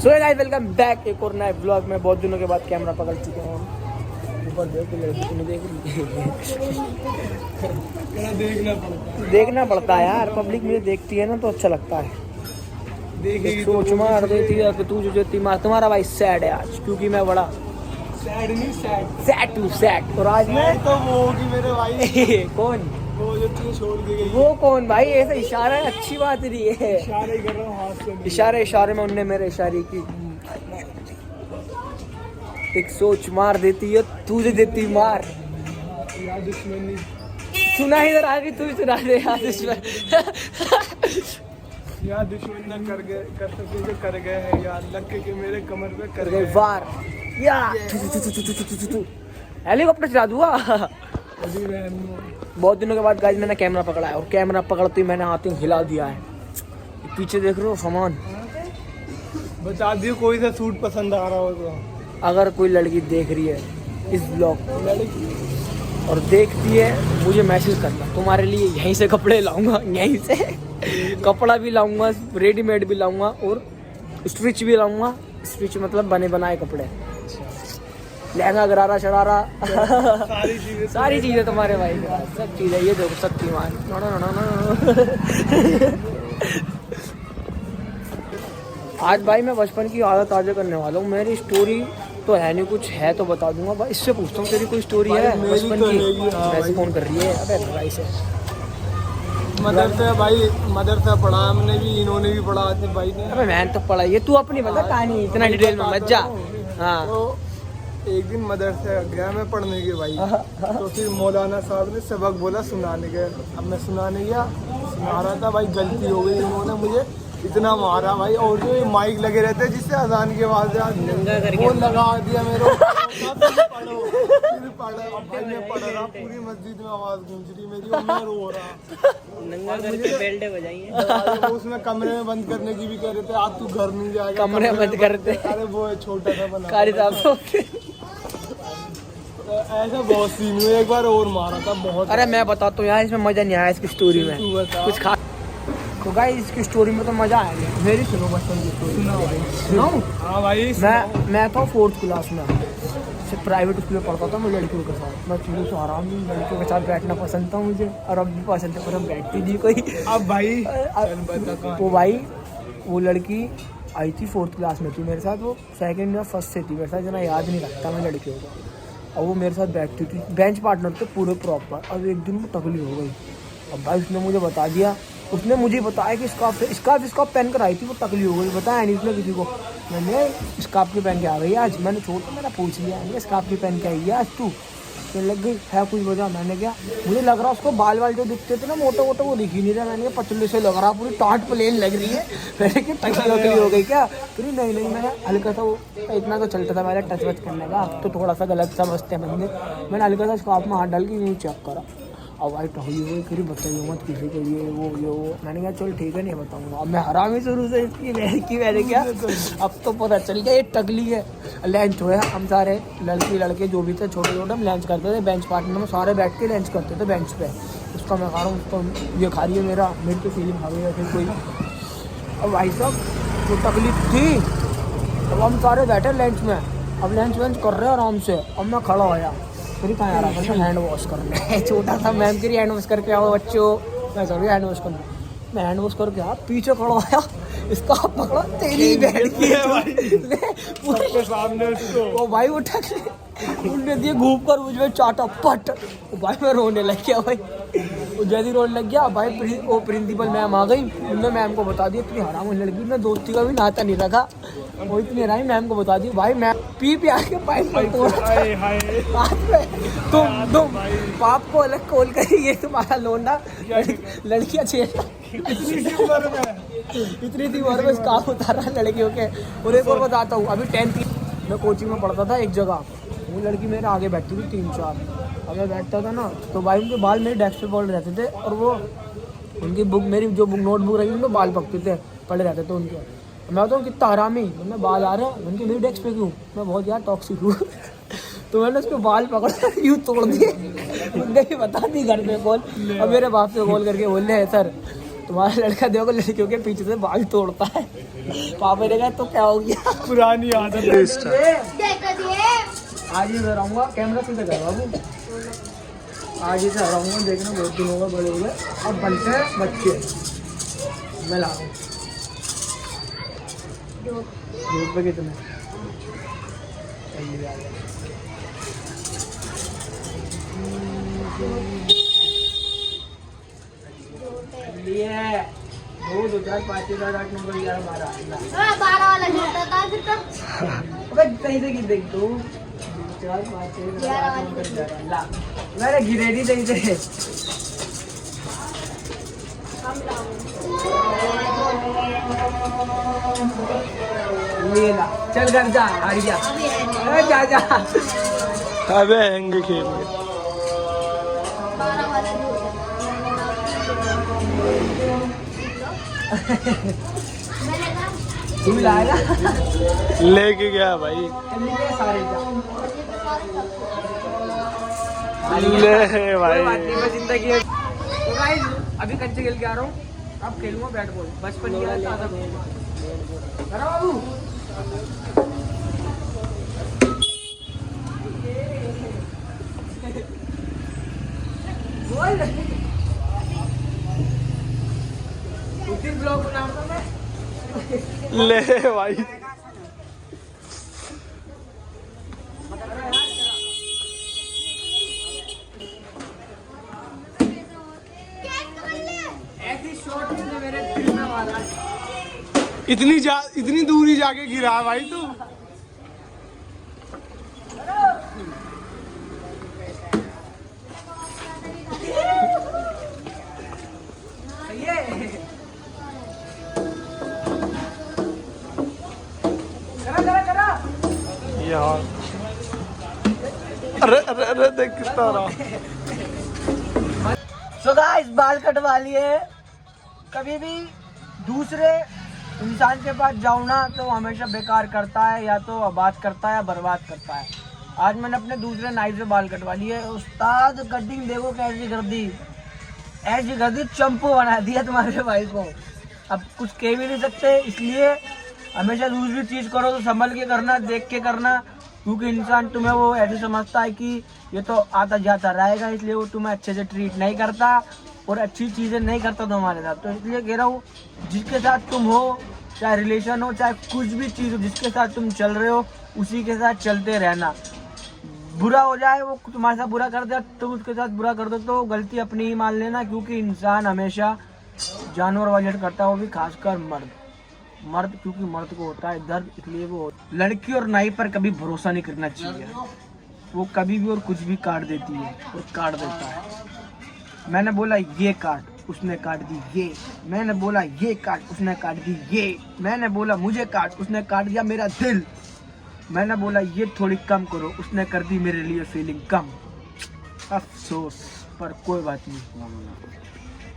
So guys welcome back एक और नए व्लॉग में। बहुत दिनों के बाद कैमरा पकड़ चुके हैं हम। ऊपर देख के लड़की तुम्हें देख रही देखना पड़ता है यार, पब्लिक मुझे देखती है ना तो अच्छा लगता है। सोच मार देती है कि तू जो तुम्हारा भाई सैड है आज, क्योंकि मैं बड़ा सैड नहीं सैड टू सैड। और आज मैं तो वो होगी मेरे भाई कौन वो जो तुझे छोड़ के गई। वो कौन भाई? ऐसा इशारा है, अच्छी बात नहीं है। इशारा ही कर रहा हूँ हाथ से। इशारे में उनने मेरे इशारे की एक सोच मार देती है, तुझे देती मार। यार दुश्मनी सुना इधर आगे, तू सुना दे यार दुश्मन। यार दुश्मन न कर सके जो कर गए हैं यार, लग के मेरे कमर पे कर गए वार या हेलीकॉप्टर चला दूंगा। अभी मैं बहुत दिनों के बाद गाइस मैंने कैमरा पकड़ा है, और कैमरा पकड़ते ही मैंने हाथ हिला दिया है। पीछे देख रहे हो सामान। बता दियो कोई सा सूट पसंद आ रहा हो तो। अगर कोई लड़की देख रही है इस ब्लॉग और देखती है, मुझे मैसेज करना। तुम्हारे लिए यहीं से कपड़े लाऊंगा, यहीं से कपड़ा भी लाऊंगा, रेडीमेड भी लाऊंगा और स्टिच भी लाऊंगा। स्टिच मतलब बने बनाए कपड़े, लहंगा गरारा शरारा सारी चीजें तुम्हारे भाई के पास, सब चीजें। ये देखो शक्तिमान। आज भाई मैं बचपन की यादें ताज़ा करने वाला हूँ। मेरी स्टोरी तो है नहीं, कुछ है तो बता दूंगा भाई। इससे पूछता हूँ तेरी कोई स्टोरी है बचपन की? वैसे फोन कर रही है अबे भाई से। मदरसा पढ़ा हमने भी, इन्होंने भी पढ़ा थे भाई ने। अबे मैंने तो पढ़ा। ये तू अपनी बता कहानी, इतना डिटेल में मत जा। हाँ तो एक दिन मदरसे गया मैं पढ़ने के भाई, तो फिर मौलाना साहब ने सबक बोला सुनाने के। अब मैं सुनाने गया, सुना रहा था भाई, गलती हो गई, इन्होंने मुझे इतना मारा भाई। और जो माइक लगे रहते हैं जिससे अजान के आवाज वो लगा दिया मेरे पढ़ो फिर पढ़ो। अब भाई मैं पढ़ रहा, पूरी मस्जिद में आवाज गूंज रही मेरी और मैं रो रहा नंगा करके बेल्टे बजाइए। उसमें कमरे में बंद करने की भी कह रहे थे, आज तू घर नहीं जाएगा, कमरे में बंद करते। अरे वो छोटा सा बना कारी साहब ऐसा बहुत सीन हुए। एक बार और मारा था बहुत। अरे मैं बताता हूँ यार, इसमें मजा नहीं आया इसकी स्टोरी में कुछ खास। तो गाइस इसकी स्टोरी में तो मजा आया। मेरी सुनो बचपन की स्टोरी। सुनो। हाँ भाई मैं था 4th क्लास में, प्राइवेट स्कूल में पढ़ता था मैं लड़कियों के साथ। मैं शुरू से आराम नहीं, लड़कियों के साथ बैठना पसंद था मुझे, और अब भी पसंद है, पर अब बैठती नहीं कोई। अब भाई तो भाई वो लड़की आई थी 4th क्लास में थी मेरे साथ। वो 2nd या 1st से थी मेरे साथ, जना याद नहीं रखता मैं लड़कियों को। और वो मेरे साथ बैठती थी, बेंच पार्टनर थे पूरे प्रॉपर। अब एक दिन वो टकली हो गई। अब भाई उसने मुझे बता दिया, उसने मुझे बताया कि स्कार्फ पहन कर आई थी, वो टकली हो गई। बताया नहीं उसने किसी को। मैंने स्कार्फ की पहन के आ गई आज। मैंने छोटा मैंने पूछ लिया, स्कार्फ की पहन के आई है आज तू? तो लग गई है कुछ वजह। मैंने क्या, मुझे लग रहा उसको बाल वाल जो दिखते थे ना मोटे मोटे, वो दिख ही नहीं रहा। मैंने पतले से लग रहा, पूरी टाट प्लेन लग रही है। मैंने क्या टकली हो गई क्या? फिर नहीं मैंने हल्का सा, वो इतना तो चलता था मेरा टच वच करने का। अब तो थोड़ा सा गलत समझते हैं बंदे। मैंने हल्का सा स्कार्फ में हाथ डाल के यूँ चेक करा। अब भाई टहली हुई, फिर बताइए मत किसी को ये वो। मैंने कहा चल ठीक है नहीं बताऊंगा। अब मैं हरामी शुरू से इसकी मैंने क्या, अब तो पता चल गया ये टकली है। लंच हुआ, हम सारे लड़के जो भी थे छोटे छोटे, हम लंच करते थे बेंच पार्टनर में, सारे बैठ के लंच करते थे बेंच पे। उसका मैं खा रहा हूँ, उसको ये खा रही है, मेरी तो फीलिंग खा रही है फिर कोई। अब भाई साहब वो टकली थी। अब हम सारे बैठे लंच में, अब लंच वंच कर रहे हैं आराम से। अब मैं खड़ा होया, फिर कहाँ आ रहा था हैंड वॉश करने। छोटा सा मैम के लिए हैंड वॉश करके आओ बच्चों, मैं सॉरी हैंड वॉश करना। मैं हैंड वॉश करके आ, पीछे खड़ा आया, इसका पकड़ा, तेरी बैठ गई पूरे सामने उसको। वो भाई उठा के उन्होंने दिए घूम कर मुझे चाटा पट। वो भाई मैं रोने लग गया भाई। वो जल्दी रोने लग गया भाई। वो प्रिंसिपल मैम आ गई, उन्होंने मैम को बता दिया इतनी हराम लड़की, मैं दोस्ती का भी नाता नहीं रखा। वो इतनी हरामी मैम को बता दी भाई। मैं पी आके पाइप में तोड़ा हाथ में। तुम पाप को अलग कॉल करिए, तुम्हारा लोंडा लड़कियां छेड़ा इतनी थी और बस काम उतार रहा लड़कियों के। और एक और बताता हूँ, अभी 10th मैं कोचिंग में पढ़ता था एक जगह। वो लड़की मेरे आगे बैठती थी 3-4। अब मैं बैठता था ना तो भाई उनके बाल मेरे डेस्क पे पड़े रहते थे, और वो उनकी बुक, मेरी जो बुक नोटबुक रही उनमें बाल पड़े रहते थे उनके। मैं बताऊँ कितना हरामी, मैं बाल आ रहे हैं उनके, मेरी डेस्क पे क्यों? मैं बहुत यार टॉक्सिक हूँ। तो मैंने उसके बाल पकड़ यूँ तोड़ दिए। उनने भी बता दी घर पे कॉल। अब मेरे बाप से कॉल करके बोल रहे हैं सर तुम्हारा लड़का देखो लड़कियों के पीछे से बाल तोड़ता है। पापा ने कहा तो क्या हो गया, पुरानी आदत है। आज ही हराऊंगा, कैमरा सीधा कर बाबू, आज ही से हराऊंगा, देखना बहुत दिन होगा बड़े हुए। अब बनते हैं बच्चे, मैं ला रहा हूँ। धूप पे कितने लिए 2 2 4 5 6 7 8 9 10 11 12 वाला छोटा था फिर तो अबे सही से गिन देख 2 4 5 6 7 8 9 10 11 ला मेरे गिरे नहीं सही से। ले ला चल घर जा, हार गया। अरे जा जा अबे हैंगे खेल में 12 वाला मैंने कहा तू लाएगा लेके गया भाई। चलिए सारे जा ले कोई भाई बात नहीं, बस जिंदगी है। तो गाइस अभी कंचे खेल के आ रहा हूँ, अब खेलूंगा बैट बॉल, बचपन की याद ताज़ा करूंगा। करो बाबू बोल उसी ब्लॉग बनाऊंगा मैं। ले भाई ऐसी शॉट ने मेरे दिल में मारा। इतनी दूरी जाके गिरा भाई तू। सही है। करा करा करा यार अरे अरे अरे देख कितना रहा। सो गाइस बाल कटवा लिए। कभी भी दूसरे इंसान के पास जाऊँ ना तो हमेशा बेकार करता है, या तो आबाद करता है या बर्बाद करता है। आज मैंने अपने दूसरे नाई से बाल कटवा लिए। उस्ताद कटिंग देखो कैसी कर दी, ऐसी कर दी चंपू बना दिया तुम्हारे भाई को। अब कुछ कह भी नहीं सकते, इसलिए हमेशा दूसरी चीज़ करो तो संभल के करना, देख के करना, क्योंकि इंसान तुम्हें वो ऐसे समझता है कि ये तो आता जाता रहेगा, इसलिए वो तुम्हें अच्छे से ट्रीट नहीं करता और अच्छी चीज़ें नहीं करता तुम्हारे साथ। तो इसलिए कह रहा हूँ जिसके साथ तुम हो, चाहे रिलेशन हो चाहे कुछ भी चीज़ हो, जिसके साथ तुम चल रहे हो उसी के साथ चलते रहना। बुरा हो जाए, वो तुम्हारे साथ बुरा कर दे, तुम उसके साथ बुरा कर दो तो गलती अपनी ही मान लेना, क्योंकि इंसान हमेशा जानवर वाले करता है, वो भी खासकर मर्द, क्योंकि मर्द को होता है दर्द, इसलिए वो लड़की और नाई पर कभी भरोसा नहीं करना चाहिए। वो कभी भी और कुछ भी काट देती है और काट देता है। मैंने बोला ये काट, उसने काट दी ये। मैंने बोला ये काट, उसने काट दी ये। मैंने बोला मुझे काट, उसने काट दिया मेरा दिल। मैंने बोला ये थोड़ी कम करो, उसने कर दी मेरे लिए फीलिंग कम। अफसोस, पर कोई बात नहीं।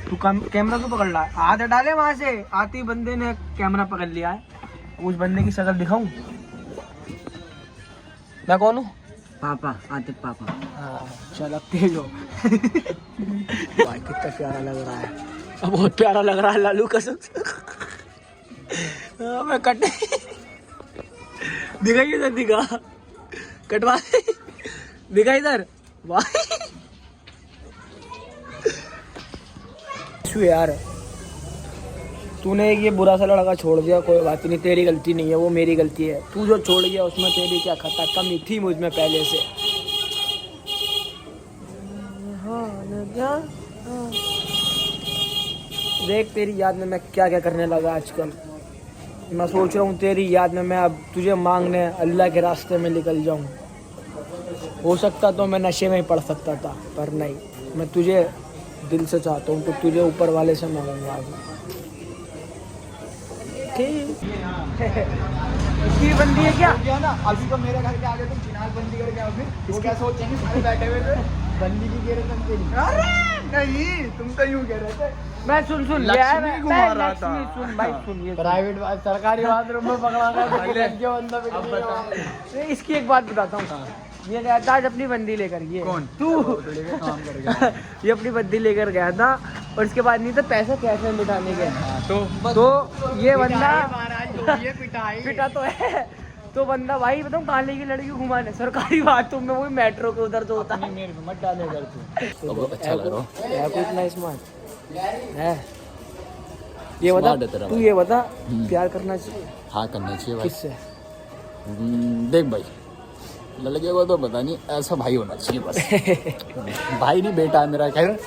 तू कैमरा क्यों पकड़ रहा है? हाथ डाले वहां से, आती बंदे ने कैमरा पकड़ लिया है। उस बंदे की शक्ल दिखाऊं? मैं कौन हूँ? पापा, आतिफ पापा। हाँ चल अब तेज हो। भाई कितना प्यारा लग रहा है, बहुत प्यारा लग रहा है लालू कसम से। मैं कट दिखाई इधर, दिखा कटवा दिखा इधर। वाह यार तूने एक ये बुरा सा लड़का छोड़ दिया, कोई बात नहीं, तेरी गलती नहीं है, वो मेरी गलती है। तू जो छोड़ गया उसमें तेरी क्या खता, कमी थी मुझ में पहले से। देख तेरी याद में मैं क्या क्या करने लगा आजकल। मैं सोच रहा हूँ तेरी याद में मैं अब तुझे मांगने अल्लाह के रास्ते में निकल जाऊँ। हो सकता तो मैं नशे में ही पड़ सकता था, पर नहीं, मैं तुझे दिल से चाहता हूँ, तो तुझे ऊपर वाले से मांगूंगा। ठीक इसकी बंदी है क्या? ना अभी तो मेरे घर के आगे तुम चिनार बंदी करके आओगे, वो क्या सोचेंगे सारे बैठे हुए थे बंदी की कह रहे थे। अरे नहीं, तुम तो यूं कह रहे थे। मैं सुन लक्ष्मी घुमा रहा था। सुन भाई सुन, ये प्राइवेट सरकारी बाथरूम में पकड़ा गया नहीं, इसकी एक बात बताता हूँ। ये गया था आज अपनी बंदी लेकर, ये कौन? तू काम कर गया। ये अपनी बंदी लेकर गया था और इसके बाद नहीं तो पैसे कैश में बिठाने के। तो ये बंदा पिटा तो है। तो बंदा भाई बताऊँ कहाँ लेगी लड़की को घुमाने, सरकारी बाथरूम में, वो मेट्रो के उधर जो होता है। मेरे को मत डाले घर पे। अच्छा लग रहा है कोई इतना स्मार्ट है। ये बता Smart है तेरा तू, भाई। ये बता प्यार करना चाहिए हाँ करना चाहिए भाई। किससे? देख भाई, लड़के को तो पता नहीं, ऐसा भाई होना चाहिए बस। भाई नहीं बेटा है मेरा, खैर